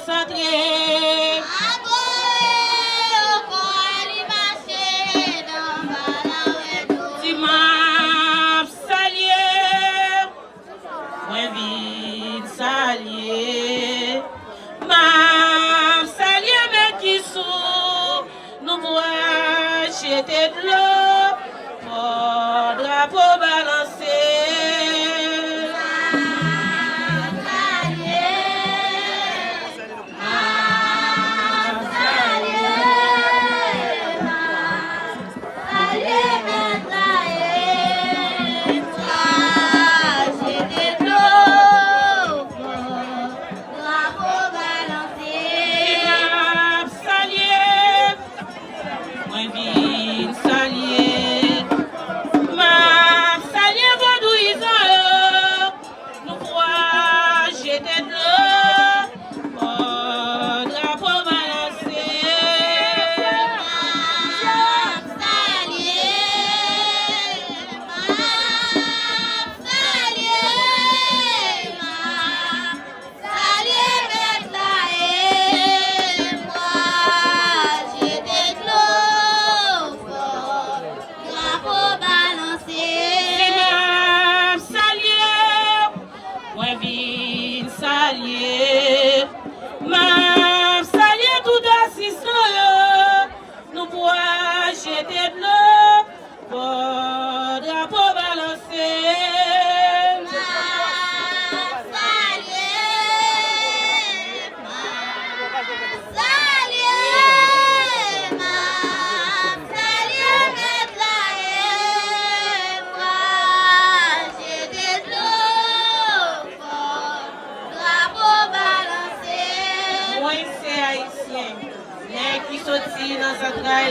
centré. Si m'a salié, moi vite salié. M'a salié, mais qui sous nous bois jeter de l'eau. Oh, drapeau balancé.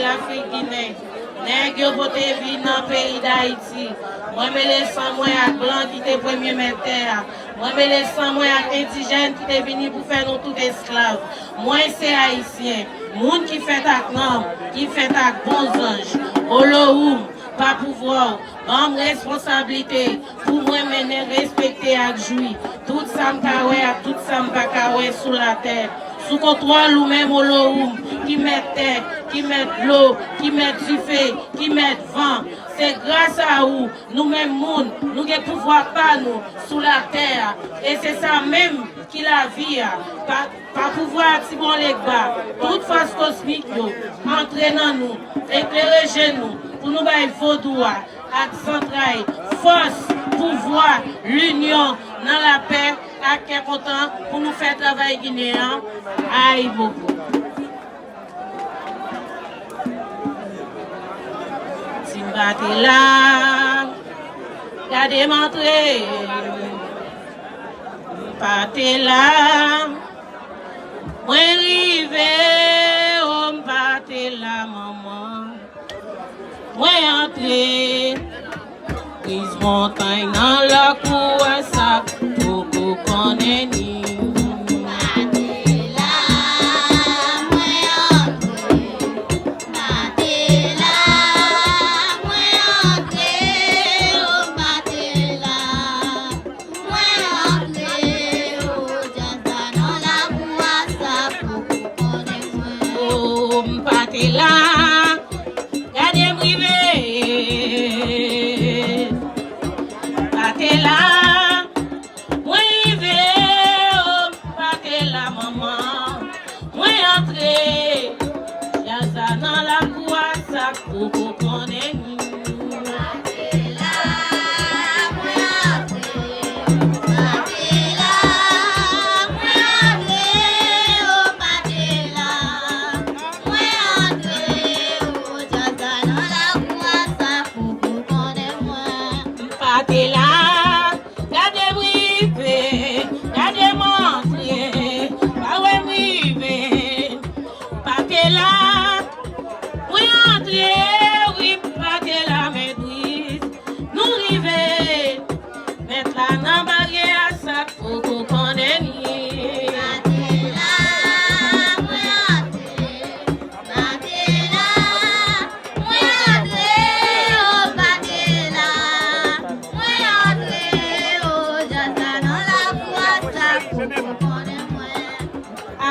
L'Afrique Guinée, nèg yo voté vie dans le pays d'Haïti. Moi me laissant moi à blanc qui était premier terre. Moi me laissant moi à indigène qui était venu pour faire nous tout esclaves. Moi c'est haïtien, monde qui fait avec nom, qui fait avec bons anges. Olohoum, pas pouvoir, en responsabilité pour moi mener respecter et jouir. Tout ça m'kawe, tout ça m'pakawe sous la terre. Sous contrôle ou même Olohoum, qui met terre, qui met l'eau, qui met du feu, qui met vent. C'est grâce à vous, nous-mêmes, nous avons pouvoir pas nous, sous la terre. Et c'est ça même qui la vie, par pouvoir, si bon les bas, toute force cosmique, entraînant nous, éclairez nous, pour nous bailler vaudou, central, force, pouvoir, l'union, dans la paix, à qui est content pour nous faire travail guinéen. Aïe beaucoup. Simba t'es là, gardez m'entrer, pas t'es là, moi rivé, on pas t'es là maman, moi entré, prise montagne dans la cour ça, pour qu'on ait ni. Oui,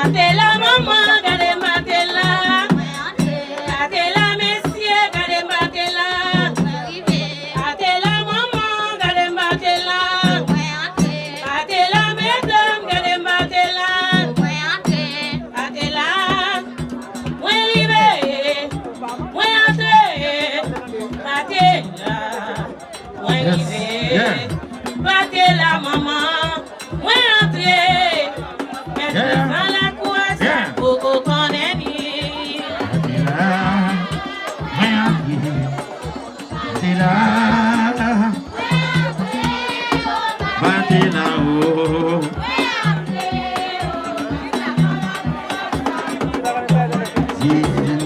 Gardez la maman, gardez Matela. Gardez la messieurs, gardez Matela. Gardez la maman, gardez Matela. Gardez la mesdames, gardez Matela. Gardez la, moi rivé, moi entré. Matela, moi rivé. Matela maman, moi entré. Dans la cour, Coco Koneni.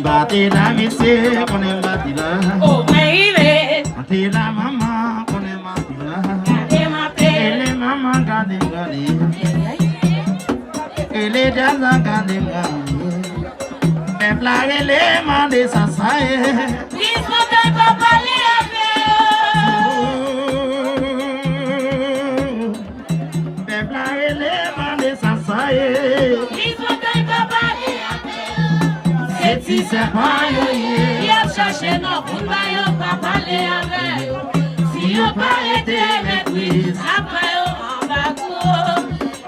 Batila, monsieur, qu'on est batila. Oh, mais Batila, maman, qu'on est batila. il ma paix. Elle est maman, gardez, gardez. Elle est dans un gardez, gardez. Peuple a l'élément de sa saille. Dis mon père, papa, les affaires. Peuple a l'élément de sa saille. Dis mon père, papa, les affaires. C'est si c'est pas yo. Il a cherché nos bouts, papa, les affaires. Si on pas été maîtrise, après on va courir.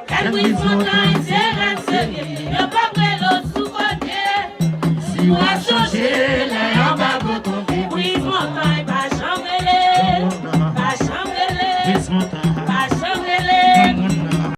Quel puissant temps, il s'est renseigné. Il n'y a pas de l'autre sous-côté. Si on a